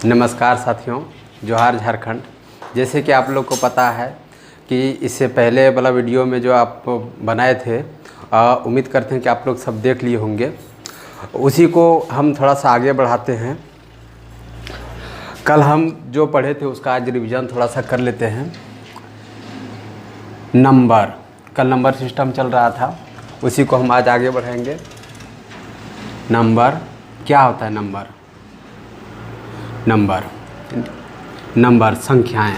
नमस्कार साथियों, जोहार झारखंड। जैसे कि आप लोग को पता है कि इससे पहले वाला वीडियो में जो आप बनाए थे, उम्मीद करते हैं कि आप लोग सब देख लिए होंगे। उसी को हम थोड़ा सा आगे बढ़ाते हैं। कल हम जो पढ़े थे उसका आज रिवीजन थोड़ा सा कर लेते हैं। नंबर, कल नंबर सिस्टम चल रहा था, उसी को हम आज आगे बढ़ाएंगे। नंबर क्या होता है? नंबर संख्याएं।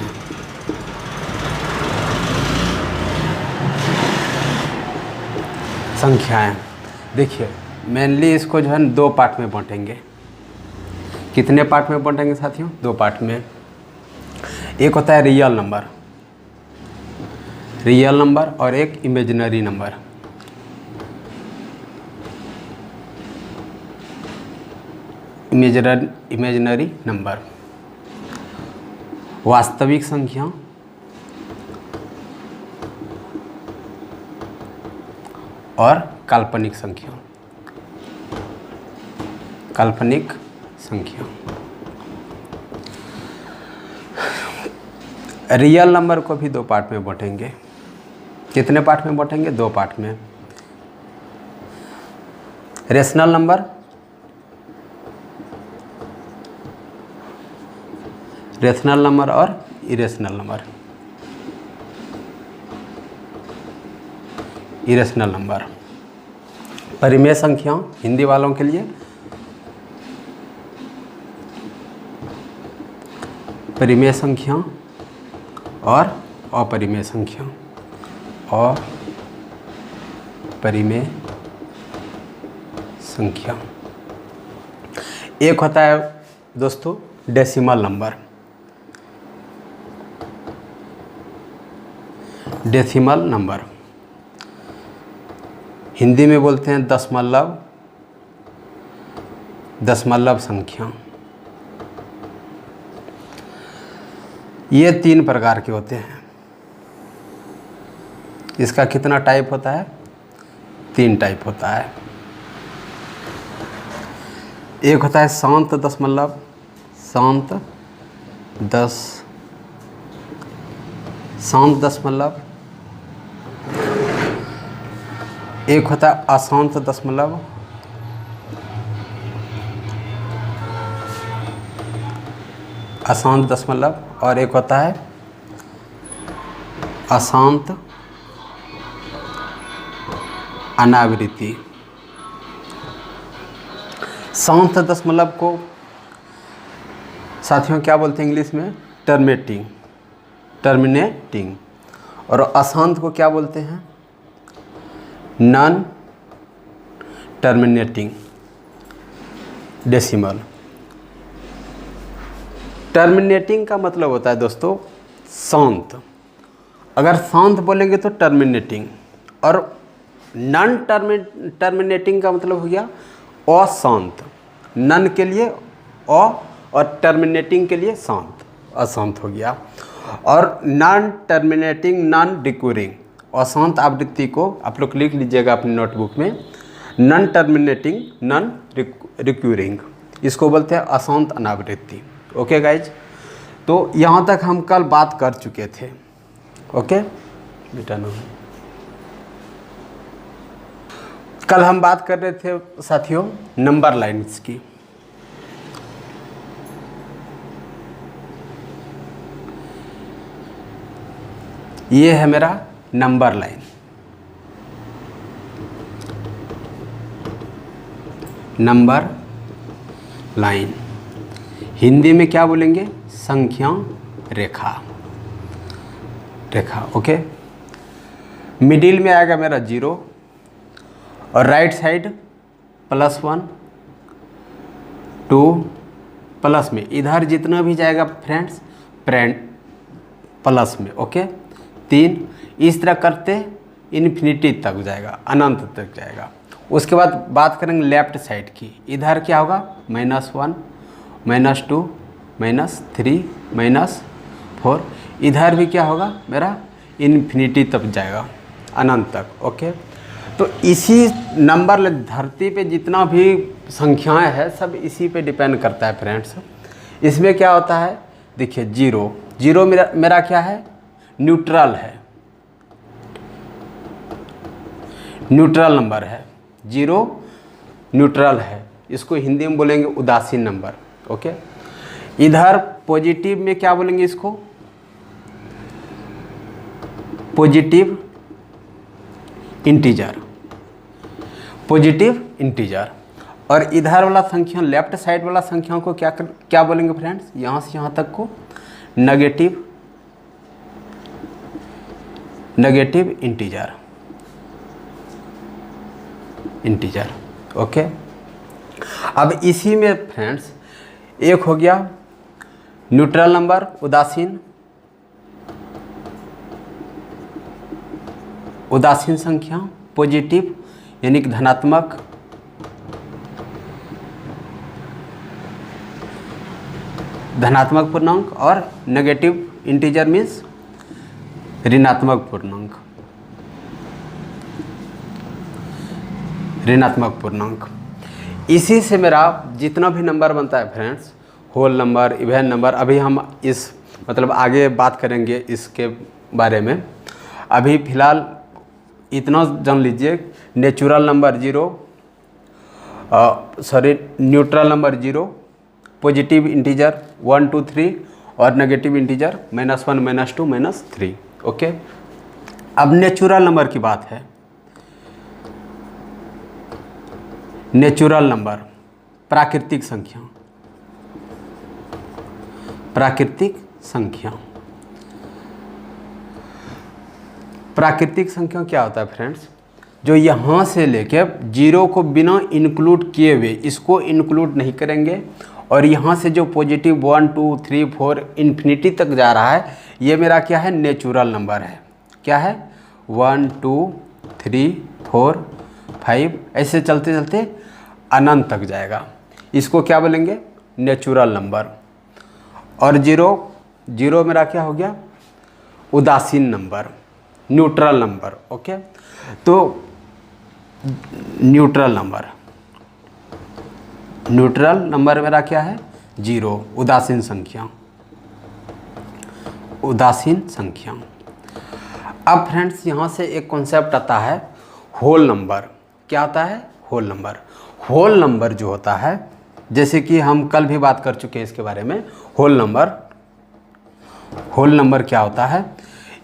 देखिए, मेनली इसको जो है दो पार्ट में बांटेंगे। कितने पार्ट में बांटेंगे साथियों? दो पार्ट में। एक होता है रियल नंबर और एक इमेजिनरी नंबर। इमेजिनरी नंबर वास्तविक संख्या और काल्पनिक संख्या। रियल नंबर को भी दो पार्ट में बांटेंगे। कितने पार्ट में बांटेंगे? दो पार्ट में। रेशनल नंबर और इरेशनल नंबर। परिमेय संख्या हिंदी वालों के लिए, परिमेय संख्या और अपरिमेय संख्या। एक होता है दोस्तों डेसिमल नंबर। हिंदी में बोलते हैं दशमलव संख्या। ये तीन प्रकार के होते हैं। इसका कितना टाइप होता है? तीन टाइप होता है। एक होता है शांत दशमलव। एक होता है अशांत दशमलव। और एक होता है अशांत अनावृत्ति। शांत दशमलव को साथियों क्या बोलते हैं इंग्लिश में? टर्मिनेटिंग। और अशांत को क्या बोलते हैं? Non terminating decimal. टर्मिनेटिंग का मतलब होता है दोस्तों शांत। अगर शांत बोलेंगे तो टर्मिनेटिंग, और नॉन टर्मिनेटिंग का मतलब हो गया अशांत। नन के लिए और टर्मिनेटिंग के लिए शांत, अशांत हो गया। और नॉन टर्मिनेटिंग नॉन रिक्यूरिंग, अशांत आवृत्ति को आप लोग लिख लीजिएगा अपनी नोटबुक में। नॉन टर्मिनेटिंग नॉन रिक्यूरिंग, इसको बोलते हैं अशांत अनावृत्ति। ओके गाइज, तो यहाँ तक हम कल बात कर चुके थे। ओके बेटा, नो कल हम बात कर रहे थे साथियों नंबर लाइन्स की। ये है मेरा नंबर लाइन। हिंदी में क्या बोलेंगे? संख्या रेखा। ओके। मिडिल में आएगा मेरा 0 और राइट साइड +1 2 प्लस में इधर जितना भी जाएगा फ्रेंड्स प्लस में। ओके, 3। इस तरह करते इन्फिनिटी तक जाएगा, अनंत तक जाएगा। उसके बाद बात करेंगे लेफ्ट साइड की। इधर क्या होगा? -1 -2 -3 -4। इधर भी क्या होगा मेरा? इन्फिनिटी तक जाएगा, अनंत तक। ओके, तो इसी नंबर धरती पे जितना भी संख्याएं हैं सब इसी पे डिपेंड करता है फ्रेंड्स। इसमें क्या होता है, देखिए जीरो, जीरो मेरा क्या है, न्यूट्रल है, न्यूट्रल नंबर है, जीरो न्यूट्रल है, इसको हिंदी में बोलेंगे उदासीन नंबर। ओके, इधर पॉजिटिव में क्या बोलेंगे, इसको पॉजिटिव इंटीजर, पॉजिटिव इंटीजर। और इधर वाला संख्या, लेफ्ट साइड वाला संख्याओं को क्या बोलेंगे फ्रेंड्स, यहाँ से यहाँ तक को नेगेटिव इंटीजर, ओके। अब इसी में फ्रेंड्स एक हो गया न्यूट्रल नंबर उदासीन संख्या, पॉजिटिव यानी कि धनात्मक, पूर्णांक, और नेगेटिव इंटीजर मीन्स ऋणात्मक पूर्णांक। इसी से मेरा जितना भी नंबर बनता है friends, whole number, even number, अभी हम इस मतलब आगे बात करेंगे इसके बारे में। अभी फ़िलहाल इतना जान लीजिए, natural number neutral number 0, positive integer 1 2 3 और नेगेटिव इंटीजर -1 -2 -3। ओके, अब नेचुरल नंबर की बात है। नेचुरल नंबर प्राकृतिक संख्या, प्राकृतिक संख्या क्या होता है फ्रेंड्स, जो यहाँ से लेके 0 को बिना इंक्लूड किए हुए, इसको इंक्लूड नहीं करेंगे, और यहाँ से जो पॉजिटिव 1 2 3 4 इन्फिनिटी तक जा रहा है, ये मेरा क्या है, नेचुरल नंबर है। क्या है, 1 2 3 4 5 ऐसे चलते चलते अनंत तक जाएगा, इसको क्या बोलेंगे, नेचुरल नंबर। और जीरो मेरा क्या हो गया, उदासीन नंबर, न्यूट्रल नंबर। ओके, तो न्यूट्रल नंबर मेरा क्या है, 0, उदासीन संख्या। अब फ्रेंड्स यहाँ से एक कॉन्सेप्ट आता है होल नंबर। क्या आता है, होल नंबर जो होता है, जैसे कि हम कल भी बात कर चुके हैं इसके बारे में। होल नंबर क्या होता है,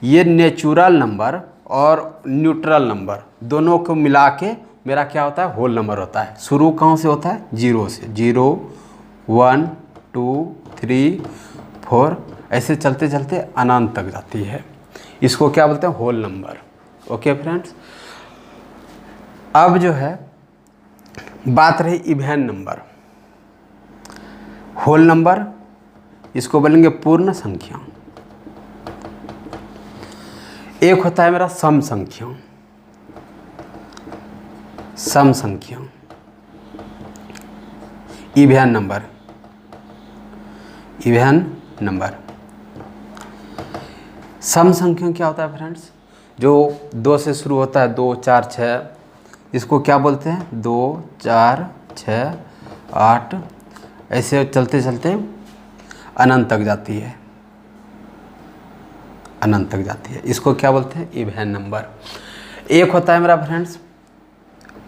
ये नेचुरल नंबर और न्यूट्रल नंबर दोनों को मिला के मेरा क्या होता है, होल नंबर होता है। शुरू कहाँ से होता है, 0 से, 0 1 2 3 4 ऐसे चलते चलते अनंत तक जाती है, इसको क्या बोलते हैं, होल नंबर। ओके फ्रेंड्स, अब जो है बात रही इवन नंबर। होल नंबर इसको बोलेंगे पूर्ण संख्या। एक होता है मेरा सम संख्या, इवन नंबर। सम संख्या क्या होता है फ्रेंड्स, जो 2 से शुरू होता है, 2 4 6, इसको क्या बोलते हैं, 2 4 6 8 ऐसे चलते चलते अनंत तक जाती है, इसको क्या बोलते हैं, इवन नंबर। एक होता है मेरा फ्रेंड्स,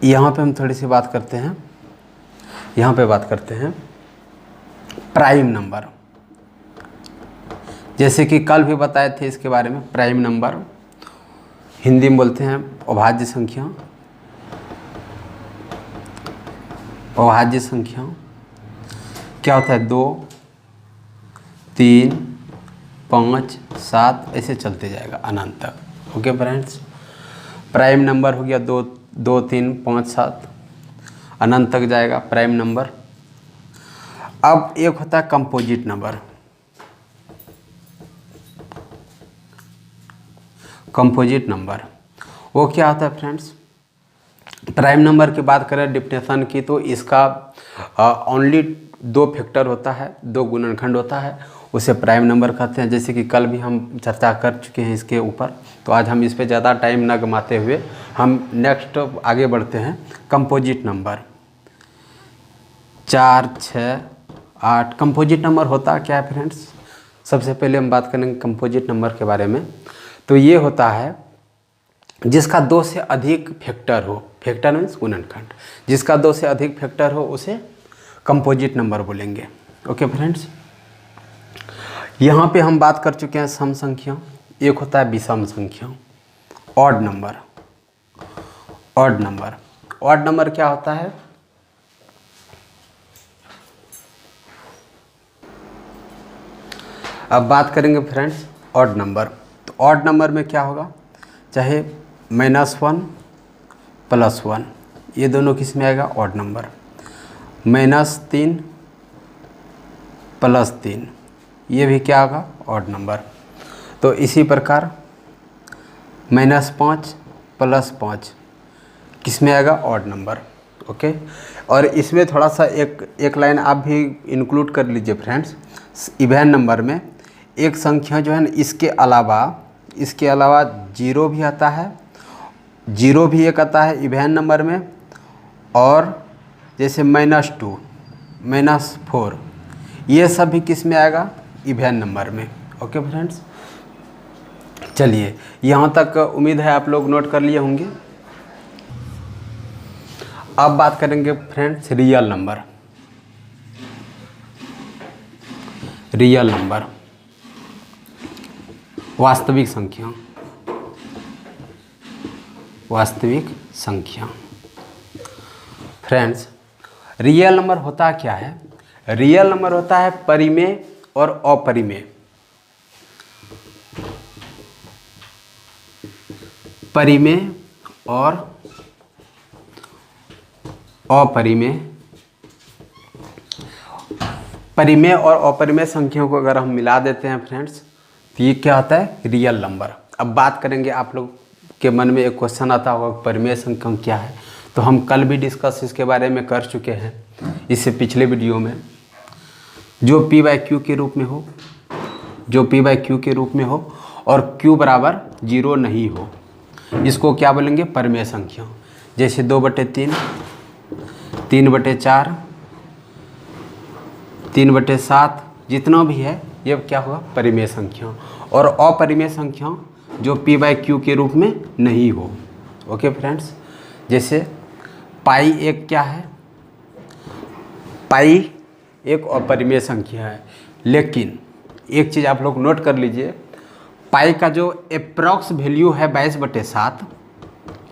यहाँ पे हम थोड़ी सी बात करते हैं, प्राइम नंबर। जैसे कि कल भी बताए थे इसके बारे में, प्राइम नंबर हिंदी में बोलते हैं अभाज्य संख्या। क्या होता है, 2 3 5 7 ऐसे चलते जाएगा अनंत तक। ओके फ्रेंड्स, प्राइम नंबर हो गया 2 3 5 7 अनंत तक जाएगा प्राइम नंबर। अब एक होता है कंपोजिट नंबर। वो क्या होता है फ्रेंड्स, प्राइम नंबर की बात करें डिफिनेशन की, तो इसका ओनली 2 फैक्टर होता है, 2 गुणनखंड होता है, उसे प्राइम नंबर कहते हैं। जैसे कि कल भी हम चर्चा कर चुके हैं इसके ऊपर, तो आज हम इस पे ज़्यादा टाइम न गमाते हुए हम नेक्स्ट आगे बढ़ते हैं। कंपोजिट नंबर 4 6 8 कंपोजिट नंबर होता क्या है फ्रेंड्स? सबसे पहले हम बात करेंगे कंपोजिट नंबर के बारे में। तो ये होता है जिसका 2 से अधिक फैक्टर हो, फैक्टर मीन्स गुणनखंड, जिसका 2 से अधिक फैक्टर हो उसे कंपोजिट नंबर बोलेंगे। ओके फ्रेंड्स, यहाँ पे हम बात कर चुके हैं सम संख्या, एक होता है विषम संख्या, odd number. Odd number, odd number क्या होता है? अब बात करेंगे फ्रेंड्स ऑड नंबर। तो ऑड नंबर में क्या होगा, चाहे -1 +1, ये दोनों किस में आएगा? Odd number. -3 +3, ये भी क्या होगा? Odd number. तो इसी प्रकार -5 +5 किस में आएगा? Odd number. ओके, और इसमें थोड़ा सा एक लाइन आप भी इंक्लूड कर लीजिए फ्रेंड्स। इवन नंबर में एक संख्या जो है ना, इसके अलावा जीरो भी आता है, जीरो भी एक आता है इवन नंबर में, और जैसे -2 -4, ये सब भी किस में आएगा? इवन नंबर में। ओके फ्रेंड्स, चलिए यहाँ तक उम्मीद है आप लोग नोट कर लिए होंगे। अब बात करेंगे friends real number. Real number, वास्तविक संख्या। वास्तविक संख्या फ्रेंड्स, रियल नंबर होता क्या है? रियल नंबर होता है परिमेय और अपरिमेय। परिमेय और अपरिमेय। परिमेय और अपरिमेय संख्याओं को अगर हम मिला देते हैं फ्रेंड्स, तो ये क्या होता है? Real number. अब बात करेंगे, आप लोग के मन में एक क्वेश्चन आता होगा परिमेय संख्या क्या है? तो हम कल भी डिस्कस इसके बारे में कर चुके हैं, इससे पिछले वीडियो में। जो p/q के रूप में हो, जो p/q के रूप में हो और q बराबर 0 नहीं हो, इसको क्या बोलेंगे? परिमेय संख्या। जैसे 2/3, 3/4, 3/7, जितना भी है ये क्या होगा? परिमेय संख्या। और अपरिमेय संख्या जो p/q के रूप में नहीं हो। ओके फ्रेंड्स, जैसे पाई एक क्या है? पाई एक अपरिमेय संख्या है, लेकिन एक चीज़ आप लोग नोट कर लीजिए, पाई का जो अप्रॉक्स वैल्यू है 22/7,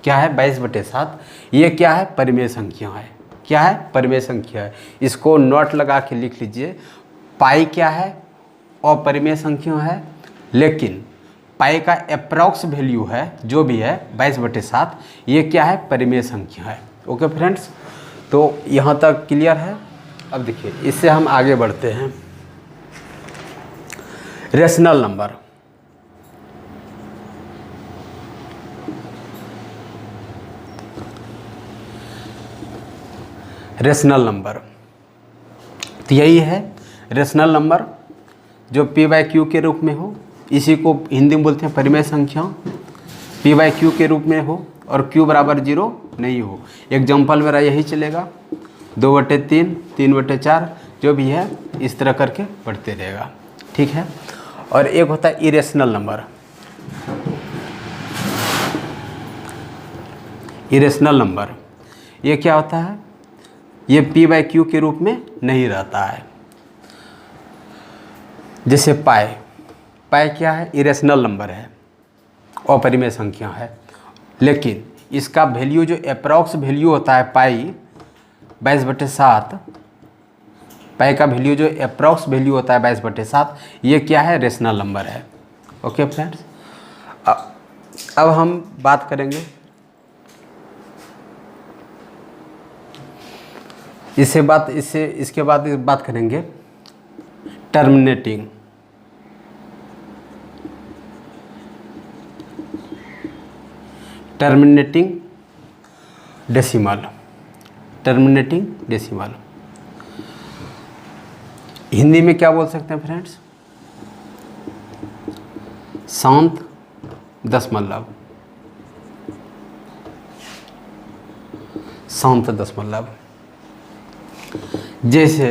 क्या है? 22/7, ये क्या है? परिमेय संख्या है। क्या है? परिमेय संख्या है। इसको नोट लगा के लिख लीजिए, पाई क्या है? अपरिमेय संख्या है, लेकिन पाई का अप्रॉक्स वैल्यू है जो भी है 22/7, ये क्या है? परिमेय संख्या है। ओके फ्रेंड्स, तो यहाँ तक क्लियर है। अब देखिए, इससे हम आगे बढ़ते हैं। Rational number. रेशनल नंबर तो यही है रेशनल नंबर, जो p/q के रूप में हो, इसी को हिंदी में बोलते हैं परिमेय संख्या। p/q के रूप में हो और q बराबर 0 नहीं हो। एग्जाम्पल मेरा यही चलेगा, 2/3, 3/4, जो भी है इस तरह करके बढ़ते रहेगा। ठीक है, और एक होता है इरेशनल नंबर। इरेशनल नंबर ये क्या होता है? ये p/q के रूप में नहीं रहता है। जैसे पाई, पाई क्या है? इरेशनल नंबर है, अपरिमेय संख्या है, लेकिन इसका वैल्यू जो अप्रॉक्स वैल्यू होता है पाई 22/7, पाई का वैल्यू जो अप्रॉक्स वैल्यू होता है 22/7, ये क्या है? रेशनल नंबर है। ओके फ्रेंड्स, अब हम बात करेंगे, इसके बाद बात करेंगे terminating. Terminating decimal. Terminating decimal Hindi में क्या बोल सकते हैं फ्रेंड्स? शांत दशमलव। शांत दशमलव। जैसे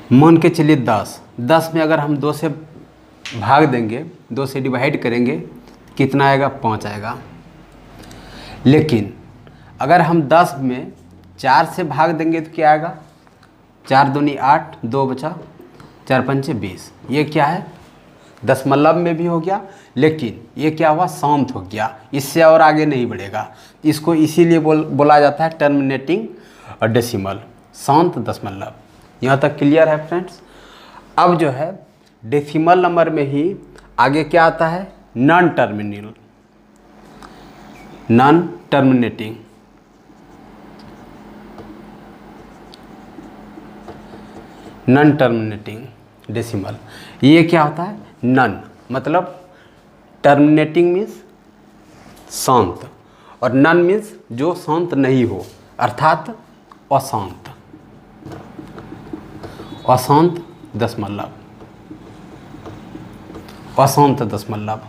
मान के चलिए 10 में अगर हम 2 से भाग देंगे, 2 से डिवाइड करेंगे, कितना आएगा? 5 आएगा। लेकिन अगर हम 10 में 4 से भाग देंगे तो क्या आएगा? 4 दूनी 8, 2 बचा, 4 पंचे 20। ये क्या है? दशमलव में भी हो गया, लेकिन ये क्या हुआ? शांत हो गया, इससे और आगे नहीं बढ़ेगा। इसको इसीलिए बोला जाता है टर्मिनेटिंग डेसिमल, शांत दशमलव। यहाँ तक क्लियर है फ्रेंड्स? अब जो है डेसिमल नंबर में ही आगे क्या आता है? Non terminating. Non terminating decimal. ये क्या होता है? नन मतलब टर्मिनेटिंग मीन्स शांत, और नन मीन्स जो शांत नहीं हो, अर्थात अशांत। अशांत दशमलव, अशांत दशमलव।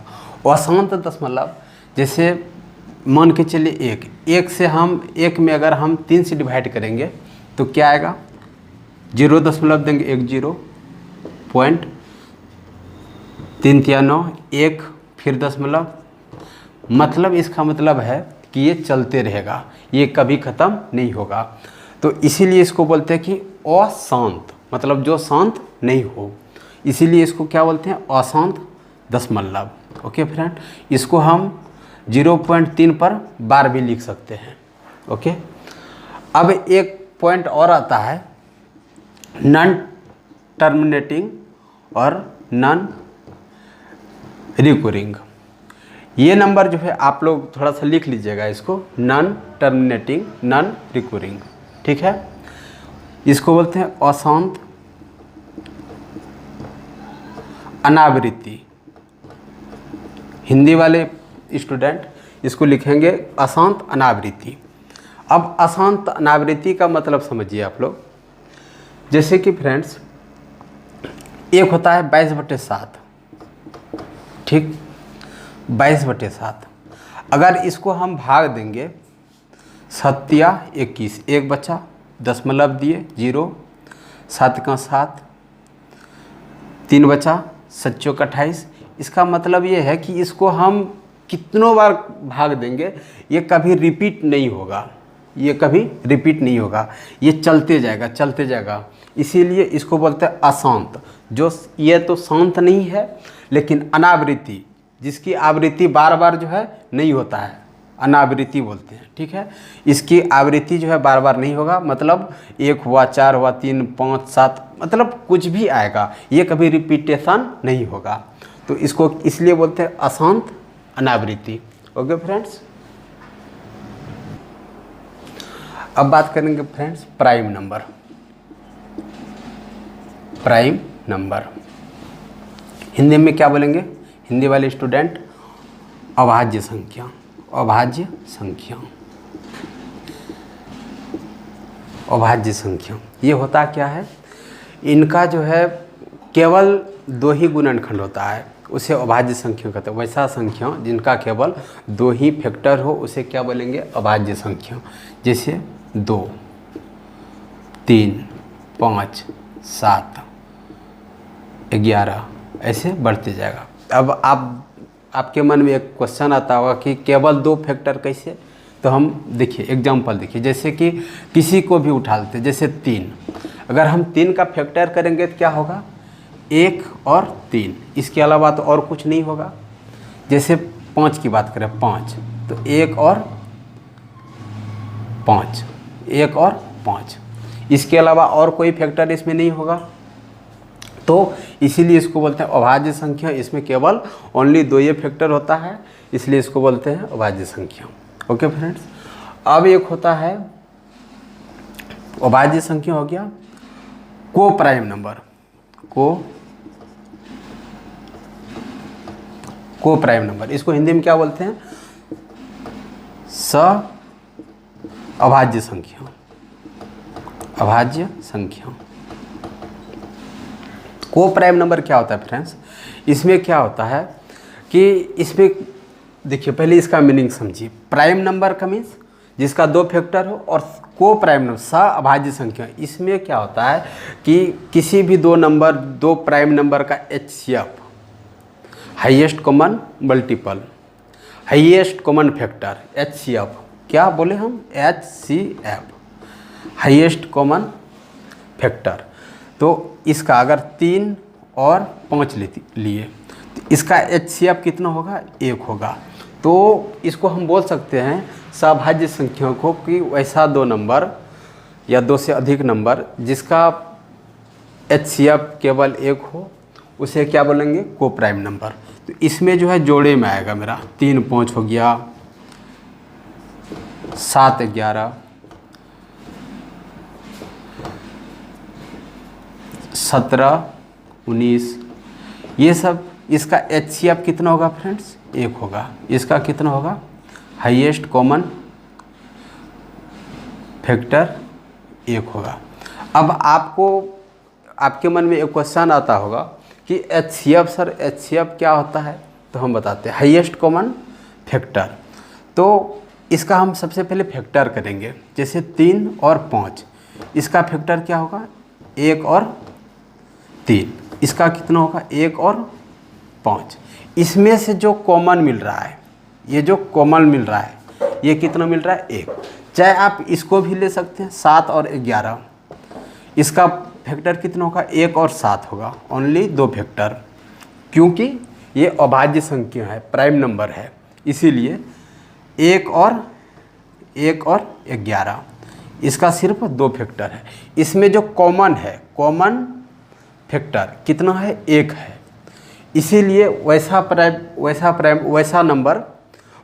अशांत दशमलव जैसे मान के चलिए 1 से हम 1 में अगर हम 3 से डिवाइड करेंगे तो क्या आएगा? 0 दशमलव देंगे, 1 0 पॉइंट 3 3 9 1, फिर दशमलव। मतलब इसका मतलब है कि ये चलते रहेगा, ये कभी ख़त्म नहीं होगा। तो इसीलिए इसको बोलते हैं कि अशांत, मतलब जो शांत नहीं हो, इसीलिए इसको क्या बोलते हैं? अशांत दशमलव। ओके फ्रेंड, इसको हम 0.3 पर बार भी लिख सकते हैं। ओके, अब एक पॉइंट और आता है, नॉन टर्मिनेटिंग और नॉन रिकरिंग। ये नंबर जो है आप लोग थोड़ा सा लिख लीजिएगा इसको, नॉन टर्मिनेटिंग, नॉन रिकरिंग। ठीक है, इसको बोलते हैं अशांत अनावृत्ति। हिंदी वाले स्टूडेंट इसको लिखेंगे अशांत अनावृत्ति। अब अशांत अनावृत्ति का मतलब समझिए आप लोग। जैसे कि फ्रेंड्स, एक होता है 22/7, ठीक, 22/7। अगर इसको हम भाग देंगे 7 या 21, 1 बचा, दशमलव दिए 0, 7 का 7, 3 बचा, 7 चौक 28। इसका मतलब ये है कि इसको हम कितनों बार भाग देंगे, ये कभी रिपीट नहीं होगा, ये कभी रिपीट नहीं होगा, ये चलते जाएगा, चलते जाएगा। इसीलिए इसको बोलते हैं अशांत। जो ये तो शांत नहीं है, लेकिन अनावृत्ति, जिसकी आवृत्ति बार बार जो है नहीं होता है, अनावृत्ति बोलते हैं। ठीक है, इसकी आवृत्ति जो है बार बार नहीं होगा, मतलब 1 हुआ, 4 हुआ, 3, 5, 7, मतलब कुछ भी आएगा, ये कभी रिपीटेशन नहीं होगा। तो इसको इसलिए बोलते हैं अशांत अनावृत्ति। ओके फ्रेंड्स, अब बात करेंगे friends prime number. Prime number Hindi में क्या बोलेंगे हिंदी वाले स्टूडेंट? अभाज्य संख्या। अभाज्य संख्या, अभाज्य संख्या ये होता क्या है? इनका जो है केवल 2 ही गुणनखंड होता है, उसे अभाज्य संख्या कहते हैं। वैसा संख्या जिनका केवल 2 ही फैक्टर हो उसे क्या बोलेंगे? अभाज्य संख्या। जैसे 2, 3, 5, 7, 11 ऐसे बढ़ते जाएगा। अब आपके मन में एक क्वेश्चन आता होगा कि केवल 2 फैक्टर कैसे? तो हम देखिए एग्जांपल देखिए, जैसे कि किसी को भी उठा लेते, जैसे 3, अगर हम 3 का फैक्टर करेंगे तो क्या होगा? 1 और 3, इसके अलावा तो और कुछ नहीं होगा। जैसे 5 की बात करें, 5 तो 1 और 5, 1 और 5, इसके अलावा और कोई फैक्टर इसमें नहीं होगा। तो इसीलिए इसको बोलते हैं अभाज्य संख्या। इसमें केवल ओनली 2 ही फैक्टर होता है, इसलिए इसको बोलते हैं अभाज्य संख्या। ओके फ्रेंड्स, अब एक होता है अभाज्य संख्या हो गया को प्राइम नंबर। को प्राइम नंबर, इसको हिंदी में क्या बोलते हैं? अभाज्य संख्या। अभाज्य संख्या। को प्राइम नंबर क्या होता है फ्रेंड्स? इसमें क्या होता है कि इसमें देखिए पहले इसका मीनिंग समझिए। प्राइम नंबर का मीन्स जिसका 2 फैक्टर हो और को प्राइम नंबर सअभाज्य संख्या। इसमें क्या होता है कि किसी भी दो प्राइम नंबर का HCF, highest common multiple, highest common factor, HCF, क्या बोले हम, HCF, हाईएस्ट कॉमन फैक्टर। तो इसका अगर 3 और 5 लिए तो इसका HCF कितना होगा, 1 होगा। तो इसको हम बोल सकते हैं सअभाज्य संख्याओं को कि वैसा 2 नंबर या 2 से अधिक नंबर जिसका HCF केवल 1 हो, उसे क्या बोलेंगे, को प्राइम नंबर। तो इसमें जो है जोड़े में आएगा मेरा 3 5 हो गया, 7 11, 17 19, ये सब। इसका HCF कितना होगा फ्रेंड्स, 1 होगा। इसका कितना होगा, हाईएस्ट कॉमन फैक्टर 1 होगा। अब आपके मन में एक क्वेश्चन आता होगा कि HCF सर, HCF क्या होता है, तो हम बताते हैं हाईएस्ट कॉमन फैक्टर। तो इसका हम सबसे पहले फैक्टर करेंगे, जैसे 3 और 5, इसका फैक्टर क्या होगा, 1 और 3। इसका कितना होगा, 1 और 5। इसमें से जो कॉमन मिल रहा है, ये जो कॉमन मिल रहा है, ये कितना मिल रहा है, 1। चाहे आप इसको भी ले सकते हैं 7 और 11, इसका फैक्टर कितना होगा, 1 और 7 होगा, ओनली 2 फैक्टर, क्योंकि ये अभाज्य संख्या है, प्राइम नंबर है, इसीलिए 1 और 11, इसका सिर्फ 2 फैक्टर है। इसमें जो कॉमन है, कॉमन फैक्टर कितना है, 1 है, इसीलिए वैसा नंबर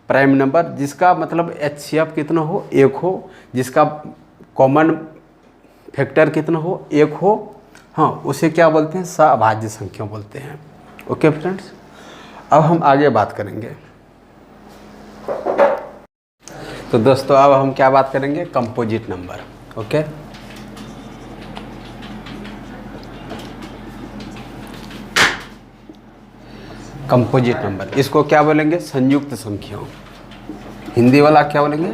प्राइम नंबर जिसका मतलब HCF कितना हो, 1 हो, जिसका कॉमन फैक्टर कितना हो, 1 हो, हाँ, उसे क्या बोलते हैं, सअभाज्य संख्या बोलते हैं। ओके फ्रेंड्स, अब हम आगे बात करेंगे। तो दोस्तों अब हम क्या बात करेंगे, composite number. Okay, composite number, इसको क्या बोलेंगे, संयुक्त संख्या। हिंदी वाला क्या बोलेंगे,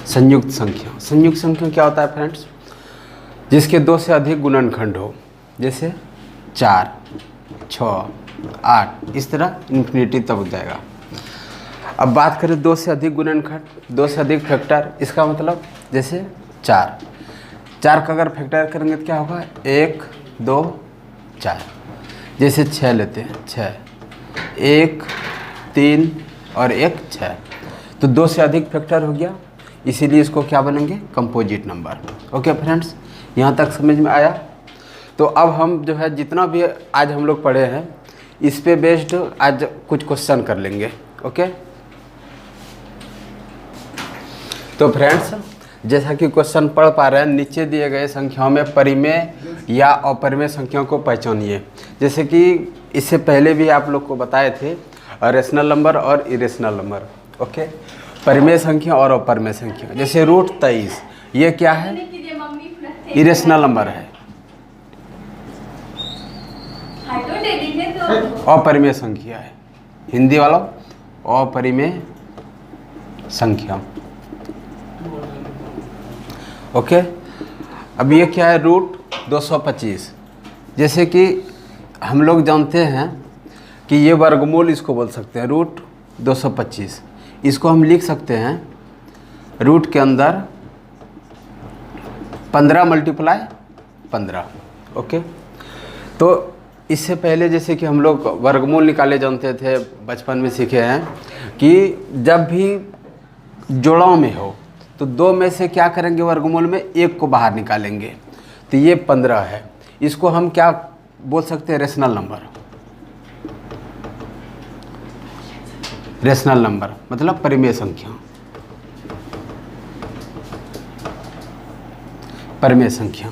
संयुक्त संख्या। संयुक्त संख्या क्या होता है फ्रेंड्स, जिसके 2 से अधिक गुणनखंड हो, जैसे 4 6 8, इस तरह इन्फिनिटी तक हो जाएगा। अब बात करें 2 से अधिक गुणनखंड, 2 से अधिक फैक्टर, इसका मतलब जैसे 4 का अगर फैक्टर करेंगे तो क्या होगा, 1 2 4। जैसे 6 लेते हैं, 6 1 3 और 1 6, तो 2 से अधिक फैक्टर हो गया, इसीलिए इसको क्या बोलेंगे, कंपोजिट नंबर। ओके फ्रेंड्स, यहाँ तक समझ में आया। तो अब हम जो है जितना भी आज हम लोग पढ़े हैं, इस पे बेस्ड आज कुछ क्वेश्चन कर लेंगे। ओके, तो फ्रेंड्स जैसा कि क्वेश्चन पढ़ पा रहे हैं, नीचे दिए गए संख्याओं में परिमेय या अपरिमेय संख्याओं को पहचानिए। जैसे कि इससे पहले भी आप लोग को बताए थे, रेशनल नंबर और इरेशनल नंबर। ओके, परिमेय संख्या और अपरिमेय संख्या। जैसे √23, ये क्या है, इरेशनल नंबर है, अपरिमेय संख्या है। हिंदी वालों, अपरिमेय संख्या। ओके, अब ये क्या है, √225। जैसे कि हम लोग जानते हैं कि ये वर्गमूल इसको बोल सकते हैं, √225। इसको हम लिख सकते हैं रूट के अंदर 15 × 15। ओके, तो इससे पहले जैसे कि हम लोग वर्गमूल निकाले जानते थे, बचपन में सीखे हैं कि जब भी जोड़ों में हो तो 2 में से क्या करेंगे, वर्गमूल में 1 को बाहर निकालेंगे। तो ये 15 है, इसको हम क्या बोल सकते हैं, रेशनल नंबर। रेशनल नंबर मतलब परिमेय संख्या। परिमेय संख्या।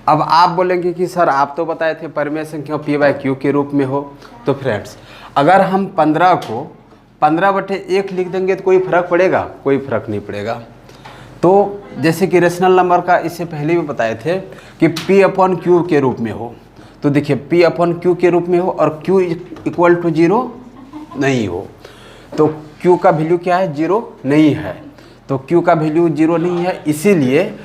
अब आप बोलेंगे कि सर आप तो बताए थे परिमेय संख्या P/Q के रूप में हो। तो फ्रेंड्स, अगर हम 15 को 15/1 लिख देंगे तो कोई फ़र्क पड़ेगा? कोई फ़र्क नहीं पड़ेगा। तो जैसे कि रेशनल नंबर का इससे पहले भी बताए थे कि P/Q के रूप में हो। तो देखिए P/Q के रूप में हो और Q = 0 नहीं हो। तो Q का वैल्यू क्या है, 0 नहीं है। तो Q का वैल्यू 0 नहीं है, इसीलिए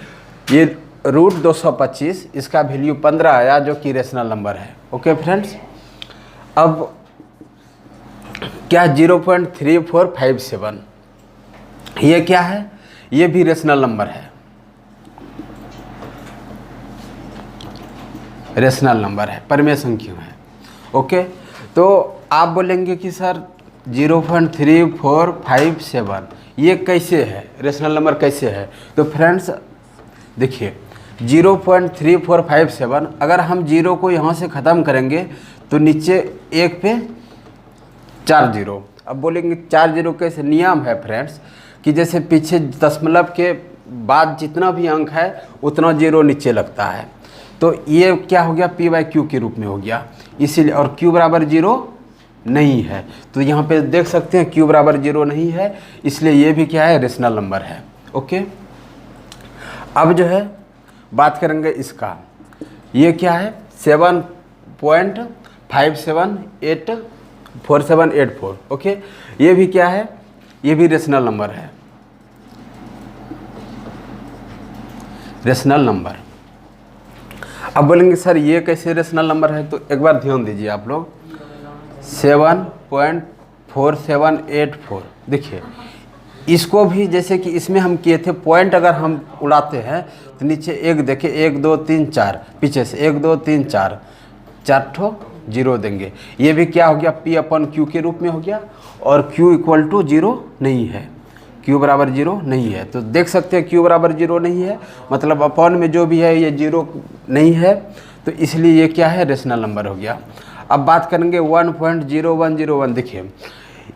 ये √225 इसका वैल्यू 15 आया, जो कि रेशनल नंबर है। ओके फ्रेंड्स, अब क्या 0.3457 ये क्या है, ये भी रेशनल नंबर है, रेशनल नंबर है, परिमेय संख्या है। ओके, तो आप बोलेंगे कि सर 0.3457 ये कैसे है, रेशनल नंबर कैसे है? तो फ्रेंड्स देखिए 0.3457 अगर हम 0 को यहाँ से ख़त्म करेंगे तो नीचे 1 पे 4 0। अब बोलेंगे 4 0 कैसे? नियम है फ्रेंड्स कि जैसे पीछे दशमलव के बाद जितना भी अंक है उतना 0 नीचे लगता है। तो ये क्या हो गया, P/Q के रूप में हो गया, इसीलिए। और Q बराबर 0 नहीं है, तो यहाँ पे देख सकते हैं Q बराबर 0 नहीं है, इसलिए ये भी क्या है, रेशनल नंबर है। ओके, अब जो है बात करेंगे इसका, ये क्या है 7.5784784। ओके, ये भी क्या है, ये भी रेशनल नंबर है, रेशनल नंबर। अब बोलेंगे सर ये कैसे रेशनल नंबर है? तो एक बार ध्यान दीजिए आप लोग, 7.4784। देखिए इसको भी जैसे कि इसमें हम किए थे, पॉइंट अगर हम उड़ाते हैं तो नीचे एक देखे 1 2 3 4, पीछे से 1 2 3 4, 4 ठो 0 देंगे। ये भी क्या हो गया, P/Q के रूप में हो गया, और Q = 0 नहीं है, Q बराबर 0 नहीं है। तो देख सकते हैं Q बराबर 0 नहीं है, मतलब अपॉन में जो भी है ये 0 नहीं है, तो इसलिए ये क्या है, रेशनल नंबर हो गया। अब बात करेंगे 1.0101। देखिए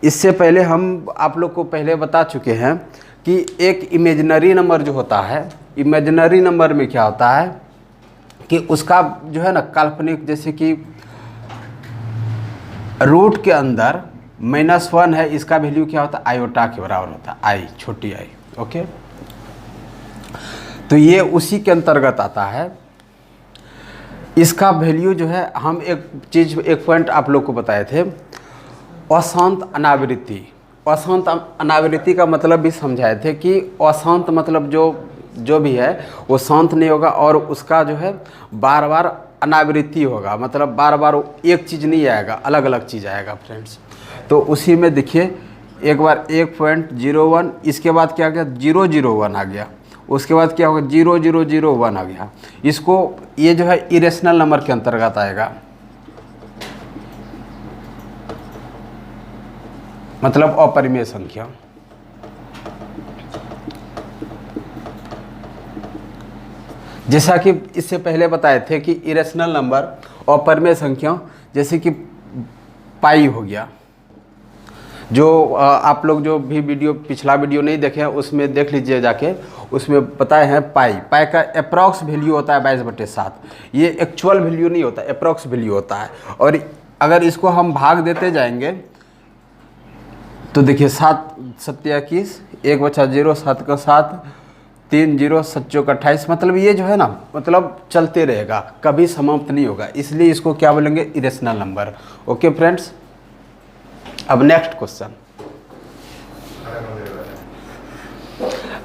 इससे पहले हम आप लोग को पहले बता चुके हैं कि एक इमेजिनरी नंबर जो होता है, इमेजिनरी नंबर में क्या होता है कि उसका जो है ना काल्पनिक, जैसे कि रूट के अंदर -1 है, इसका वैल्यू क्या होता है, आयोटा के बराबर होता है, आई, छोटी आई। ओके, तो ये उसी के अंतर्गत आता है। इसका वैल्यू जो है, हम एक चीज़, एक पॉइंट आप लोग को बताए थे, अशांत अनावृत्ति। अशांत अनावृत्ति का मतलब भी समझाए थे कि अशांत मतलब जो भी है वो शांत नहीं होगा, और उसका जो है बार बार अनावृत्ति होगा, मतलब बार बार एक चीज़ नहीं आएगा, अलग अलग चीज़ आएगा फ्रेंड्स। तो उसी में देखिए एक बार 1.01, इसके बाद क्या आ गया, 001 आ गया, उसके बाद क्या होगा, 0001 आ गया। इसको ये जो है इरेशनल नंबर के अंतर्गत आएगा, मतलब अपरिमेय संख्या। जैसा कि इससे पहले बताए थे कि इरेशनल नंबर अपरिमेय संख्या, जैसे कि पाई हो गया, जो आप लोग जो भी वीडियो, पिछला वीडियो नहीं देखे हैं उसमें देख लीजिए जाके, उसमें बताए हैं पाई का अप्रॉक्स वैल्यू होता है 22/7। ये एक्चुअल वैल्यू नहीं होता, अप्रॉक्स वैल्यू होता है। और अगर इसको हम भाग देते जाएंगे तो देखिए 7 7 21, 1/0, 7 का 7, 3 0, 7 चौक 28, मतलब ये जो है ना, मतलब चलते रहेगा, कभी समाप्त नहीं होगा, इसलिए इसको क्या बोलेंगे, इरेशनल नंबर। ओके फ्रेंड्स, अब नेक्स्ट क्वेश्चन।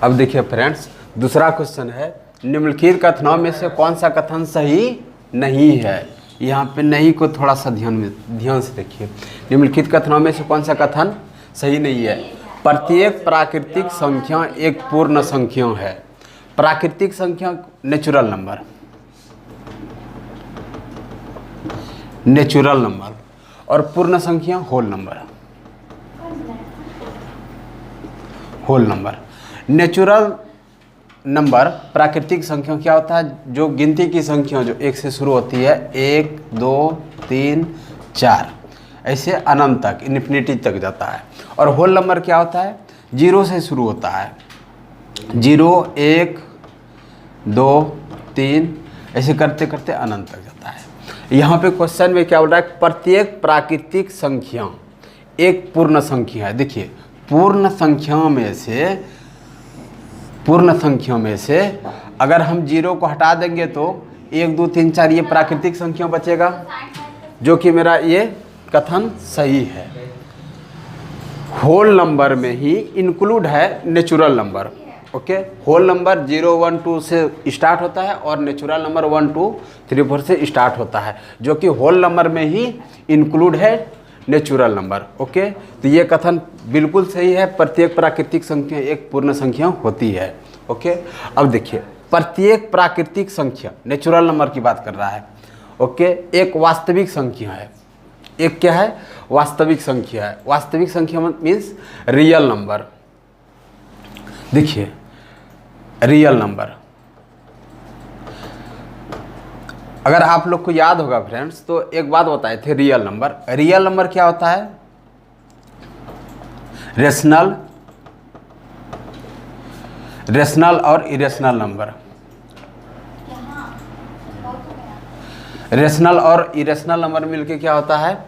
अब देखिए फ्रेंड्स, दूसरा क्वेश्चन है, निम्नलिखित कथनों में से कौन सा कथन सही नहीं है? यहाँ पे नहीं को थोड़ा सा ध्यान से देखिए। निम्नलिखित कथनों में से कौन सा कथन सही नहीं है? प्रत्येक प्राकृतिक संख्या एक पूर्ण संख्या है। प्राकृतिक संख्या नेचुरल नंबर, नेचुरल नंबर, और पूर्ण संख्या whole number, whole number. Natural number प्राकृतिक संख्या क्या होता है, जो गिनती की संख्या जो 1 से शुरू होती है, 1 2 3 4 ऐसे अनंत तक, इन्फिनिटी तक जाता है। और होल नंबर क्या होता है, 0 से शुरू होता है, 0 1 2 3 ऐसे करते करते अनंत तक जाता है। यहाँ पे क्वेश्चन में क्या बोल रहा है, प्रत्येक प्राकृतिक संख्या एक पूर्ण संख्या है। देखिए पूर्ण संख्या में से अगर हम 0 को हटा देंगे तो 1 2 3 4 ये प्राकृतिक संख्या बचेगा, जो कि मेरा ये कथन सही है। होल नंबर में ही इंक्लूड है natural number. Okay, whole number 0 1 2 से स्टार्ट होता है और नेचुरल नंबर 1 2 3 4 से स्टार्ट होता है, जो कि होल नंबर में ही इंक्लूड है नेचुरल नंबर। ओके, तो ये कथन बिल्कुल सही है, प्रत्येक प्राकृतिक संख्या एक पूर्ण संख्या होती है। ओके, अब देखिए प्रत्येक प्राकृतिक संख्या नेचुरल नंबर की बात कर रहा है। ओके, एक वास्तविक संख्या है, एक क्या है, वास्तविक संख्या है। वास्तविक संख्या मीन्स रियल नंबर। देखिए रियल नंबर, अगर आप लोग को याद होगा फ्रेंड्स, तो एक बात बताए थे, रियल नंबर। रियल नंबर क्या होता है, रेशनल और इरेशनल नंबर। रेशनल और इरेशनल नंबर मिलके क्या होता है,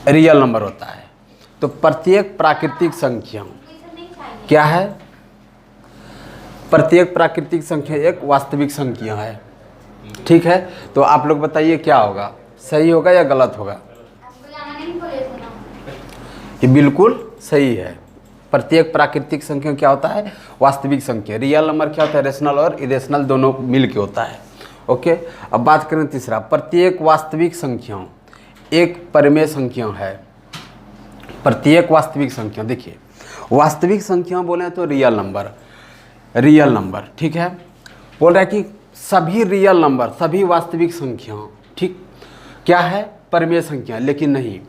रियल नंबर होता है। तो प्रत्येक प्राकृतिक संख्या क्या है, प्रत्येक प्राकृतिक संख्या एक वास्तविक संख्या है। ठीक है, तो आप लोग बताइए क्या होगा, सही होगा या गलत होगा? ये बिल्कुल सही है। प्रत्येक प्राकृतिक संख्या क्या होता है, वास्तविक संख्या। रियल नंबर क्या होता है, रेशनल और इरेशनल दोनों मिल के होता है। ओके, अब बात करें तीसरा, प्रत्येक वास्तविक संख्या एक परिमेय संख्या है। प्रत्येक वास्तविक संख्या, देखिए वास्तविक संख्या बोले तो रियल नंबर, रियल नंबर। ठीक है, बोल रहा है कि सभी रियल नंबर, सभी वास्तविक संख्या ठीक क्या है, परिमेय संख्या। लेकिन नहीं,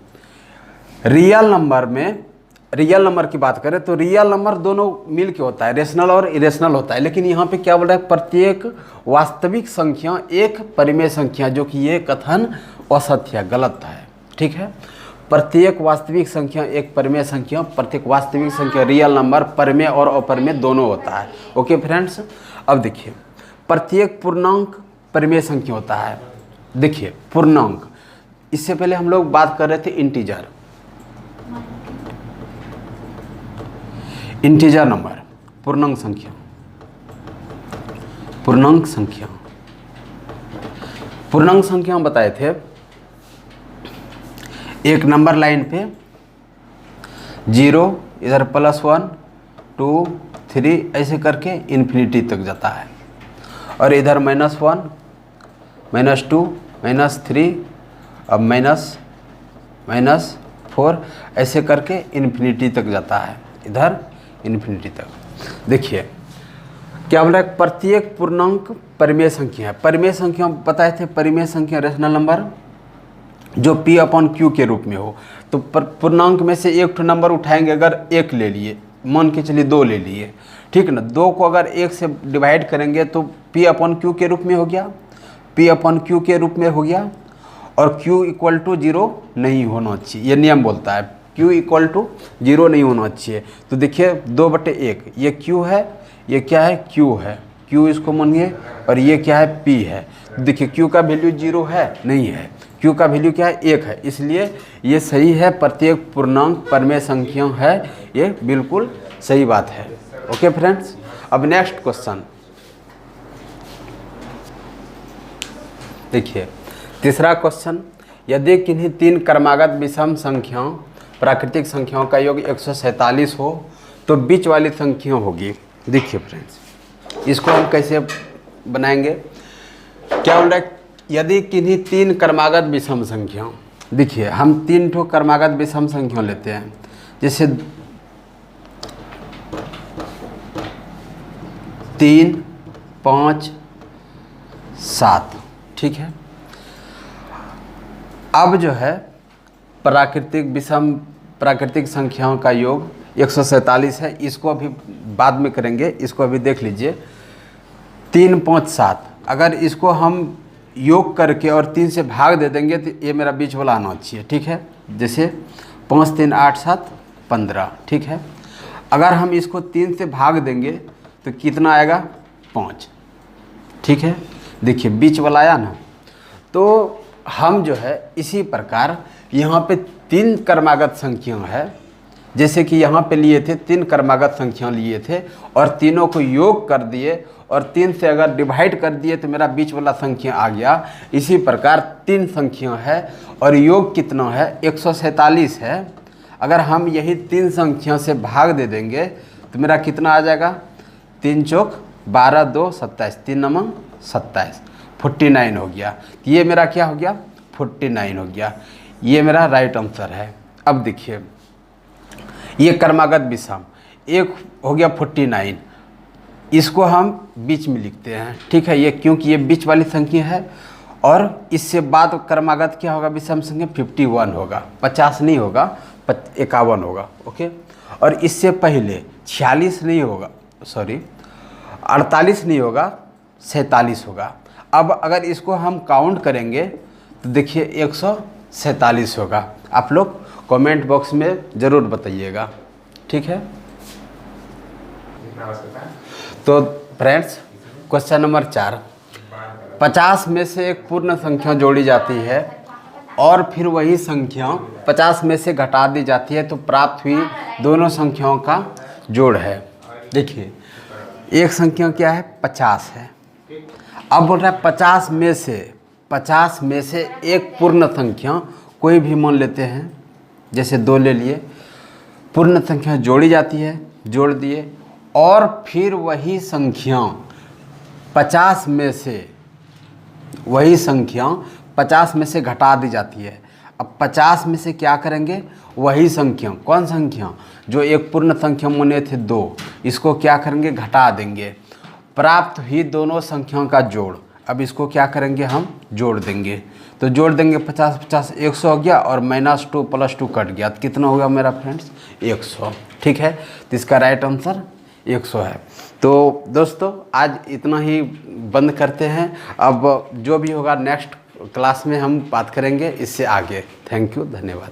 रियल नंबर में, रियल नंबर की बात करें तो रियल नंबर दोनों मिल के होता है, रेशनल और इरेशनल होता है। लेकिन यहाँ पे क्या बोल रहा है, प्रत्येक वास्तविक संख्या एक परिमेय संख्या, जो कि ये कथन असत्य है, गलत है। ठीक है, प्रत्येक वास्तविक संख्या एक परिमेय संख्या, प्रत्येक वास्तविक संख्या रियल नंबर परिमेय और अपरिमेय दोनों होता है। ओके फ्रेंड्स, अब देखिए प्रत्येक पूर्णांक परिमेय संख्या होता है। देखिए पूर्णांक, इससे पहले हम लोग बात कर रहे थे इंटीजर, इंटीजर नंबर, पूर्णांक संख्या, पूर्णांक संख्या। पूर्णांक संख्या हम बताए थे एक नंबर लाइन पे 0, इधर +1 2 3 ऐसे करके इन्फिनिटी तक जाता है, और इधर -1 -2 -3 अब -4 ऐसे करके इन्फिनिटी तक जाता है, इधर इन्फिनिटी तक। देखिए क्या बोला, प्रत्येक पूर्णांक परिमेय संख्या है। परिमेय संख्या बताए थे, परिमेय संख्या रेशनल नंबर जो P/Q के रूप में हो। तो पूर्णांक में से एक नंबर उठाएंगे, अगर 1 ले लिए, मान के चलिए 2 ले लिए, ठीक ना, 2 को अगर 1 से डिवाइड करेंगे तो P/Q के रूप में हो गया, P/Q के रूप में हो गया। और Q = 0 नहीं होना चाहिए, ये नियम बोलता है, Q = 0 नहीं होना चाहिए। तो देखिए 2/1 ये Q है, ये क्या है, Q है, Q इसको मानिए, और ये क्या है, P है। देखिए Q का वैल्यू 0 है, नहीं है, Q का वैल्यू क्या है, 1 है, इसलिए ये सही है, प्रत्येक पूर्णांक परिमेय संख्या है, ये बिल्कुल सही बात है। ओके फ्रेंड्स, अब नेक्स्ट क्वेश्चन देखिए, तीसरा क्वेश्चन, यदि किन्हीं 3 क्रमागत विषम संख्याओं प्राकृतिक संख्याओं का योग 147 हो तो बीच वाली संख्या होगी। देखिए फ्रेंड्स, इसको हम कैसे बनाएंगे, क्या बोल रहा है, यदि किन्हीं 3 क्रमागत विषम संख्याओं, देखिए हम 3 ठो क्रमागत विषम संख्या लेते हैं, जैसे 3 5 7, ठीक है। अब जो है प्राकृतिक संख्याओं का योग 147 है, इसको अभी बाद में करेंगे, इसको अभी देख लीजिए। 3 5 7, अगर इसको हम योग करके और 3 से भाग दे देंगे तो ये मेरा बीच वाला आना चाहिए, ठीक है। जैसे 5 3 8 7 15, ठीक है। अगर हम इसको 3 से भाग देंगे तो कितना आएगा, 5, ठीक है। देखिए बीच वाला आया ना। तो हम जो है इसी प्रकार यहाँ पे 3 क्रमागत संख्या है, जैसे कि यहाँ पे लिए थे 3 क्रमागत संख्या लिए थे और तीनों को योग कर दिए और 3 से अगर डिवाइड कर दिए तो मेरा बीच वाला संख्या आ गया। इसी प्रकार 3 संख्या है और योग कितना है, 147 है। अगर हम यही 3 संख्याओं से भाग दे देंगे तो मेरा कितना आ जाएगा, 3 चौक 12, 2 27, 3 नमक 27, 49 हो गया। ये मेरा क्या हो गया, 49 हो गया। ये मेरा राइट आंसर है। अब देखिए ये क्रमागत विषम, एक हो गया 49, इसको हम बीच में लिखते हैं, ठीक है, ये क्योंकि ये बीच वाली संख्या है। और इससे बाद क्रमागत क्या होगा, विषम संख्या 51 होगा, 50 नहीं होगा, 51 होगा, ओके। और इससे पहले 46 नहीं होगा, सॉरी 48 नहीं होगा, 47 होगा। अब अगर इसको हम काउंट करेंगे तो देखिए 147 होगा। आप लोग कमेंट बॉक्स में ज़रूर बताइएगा, ठीक है। तो फ्रेंड्स क्वेश्चन नंबर 4, 50 में से एक पूर्ण संख्या जोड़ी जाती है और फिर वही संख्या 50 में से घटा दी जाती है तो प्राप्त हुई दोनों संख्याओं का जोड़ है। देखिए एक संख्या क्या है, 50 है। अब बोल रहा है 50 में से एक पूर्ण संख्या कोई भी मान लेते हैं, जैसे 2 ले लिए, पूर्ण संख्या जोड़ी जाती है, जोड़ दिए, और फिर वही संख्या 50 में से घटा दी जाती है। अब 50 में से क्या करेंगे, वही संख्या, कौन संख्या, जो एक पूर्ण संख्या माने थे 2, इसको क्या करेंगे, घटा देंगे, प्राप्त हुई दोनों संख्याओं का जोड़। अब इसको क्या करेंगे, हम जोड़ देंगे। तो जोड़ देंगे 50 50 100 हो गया, और -2 + 2 कट गया, तो कितना होगा मेरा फ्रेंड्स, 100, ठीक है। तो इसका राइट आंसर 100 है। तो दोस्तों आज इतना ही बंद करते हैं। अब जो भी होगा नेक्स्ट क्लास में हम बात करेंगे इससे आगे। थैंक यू, धन्यवाद।